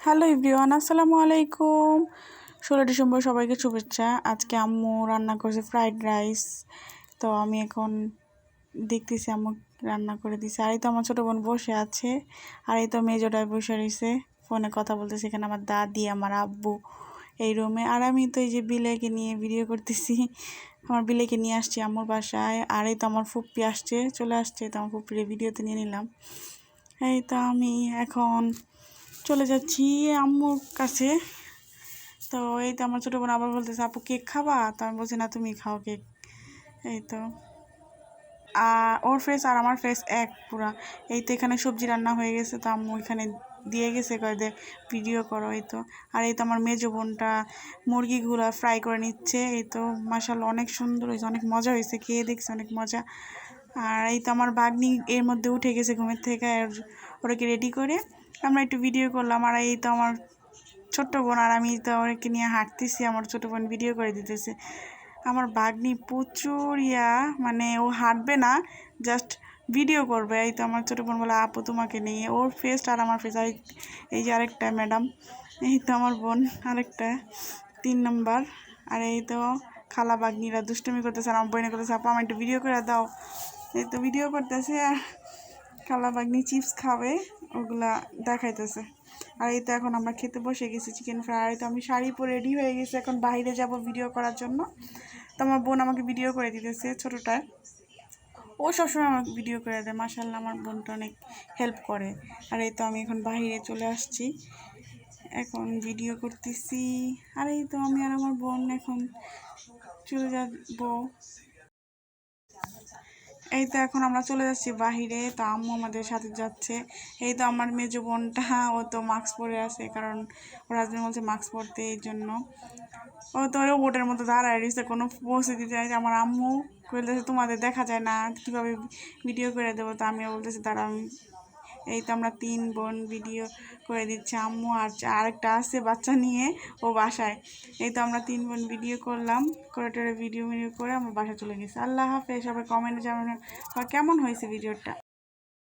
Hello everyone, আসসালামু আলাইকুম। 16 December সবাইকে শুভেচ্ছা। আজকে আম্মু রান্না করছে ফ্রাইড রাইস। তো আমি এখন দেখতেছি আম্মু রান্না করে দিছে। আর এই তো আমার ছোটো বোন বসে আছে, আর এই তো মেজোটায় বসে রয়েছে, ফোনে কথা বলতেছে। এখানে আমার দাদি, আমার আব্বু এই রুমে। আর আমি তো এই যে বিলেকে নিয়ে ভিডিও করতেছি। আমার বিলেকে নিয়ে আসছি আম্মুর বাসায়। আর এই তো আমার ফুপ্পি চলে আসছে। তো আমার ফুপ্পির ভিডিওতে নিয়ে নিলাম। এই তো আমি এখন চলে যাচ্ছি আম্মুর কাছে। তো এই তো আমার ছোটো বোন আবার বলতেছে, আপু কেক খাবা? তো আমি বলছি, না তুমি খাও কেক। এই তো ওর ফেস আর আমার ফেস এক পুরা। এই তো এখানে সবজি রান্না হয়ে গেছে, তো আম্মু এখানে দিয়ে গেছে, কয়ে দে ভিডিও করো। এই তো আর এই তো আমার মেজো বোনটা মুরগিগুলো ফ্রাই করে নিচ্ছে। এই তো মাশাআল্লাহ অনেক সুন্দর হয়েছে, অনেক মজা হয়েছে, খেয়ে দেখছি অনেক মজা। আর এই তো আমার ভাগ্নি এর মধ্যে উঠে গেছে ঘুমের থেকে, ওটাকে রেডি করে আমরা একটু ভিডিও করলাম। আর এই তো আমার ছোট্ট বোন আর আমি তো ওকে নিয়ে হাঁটতেছি, আমার ছোটো বোন ভিডিও করে দিতেছে। আমার ভাগ্নি প্রচুর মানে ও হাঁটবে না, জাস্ট ভিডিও করবে। এই তো আমার ছোটো বোন বলে, আপু তোমাকে নিয়ে, ওর ফেস আর আমার ফেস। আর এই যে আরেকটা ম্যাডাম, এই তো আমার বোন আরেকটা 3 নম্বর। আর এই তো খালা ভাগ্নিরা দুষ্টুমি করতেছে, আর আমার বোনে করতেছে, আপু আমার একটু ভিডিও করে দাও। এই তো ভিডিও করতেছে, আর খালা ভাগ্নি চিপস খাবে, ওগুলা দেখাইতেছে। আর এই তো এখন আমরা খেতে বসে গেছি চিকেন ফ্রাই। তো আমি শাড়ি পরে রেডি হয়ে গেছি, এখন বাইরে যাব ভিডিও করার জন্য। তো আমার বোন আমাকে ভিডিও করে দিতেছে, ছোটোটার। ও সবসময় আমাকে ভিডিও করে দেয়, মাশাআল্লাহ আমার বোনটা অনেক হেল্প করে। আর এই তো আমি এখন বাইরে চলে আসছি, এখন ভিডিও করতেছি। আর এই তো আমি আর আমার বোন এখন চলে যাবো। এই তো এখন আমরা চলে যাচ্ছি বাহিরে। তো আম্মু আমাদের সাথে যাচ্ছে। এই তো আমার মেজো বোনটা, ও তো মাস্ক পরে আছে, কারণ ওর হাজবেন্ড বলছে মাস্ক পরতে, এই জন্য ও তো রোবটের মতো দাঁড়ায় রয়েছে, কোনো পৌঁছে দিতে চাই। আমার আম্মু বলতেছে, তোমাদের দেখা যায় না, কীভাবে ভিডিও করে দেবো? তো আমিও বলতেছি, তারা আমি। এই তো আমরা 3 বোন ভিডিও করে দিচ্ছি, আম্মু আর আরেকটা আছে বাচ্চা নিয়ে, ও বাসায়। এই তো আমরা 3 বোন ভিডিও করলাম, করে ভিডিও করে আমরা বাসায় চলে গেছি। আল্লাহ হাফেজ। সবাই কমেন্টে জানাবেন কেমন হয়েছে ভিডিওটা।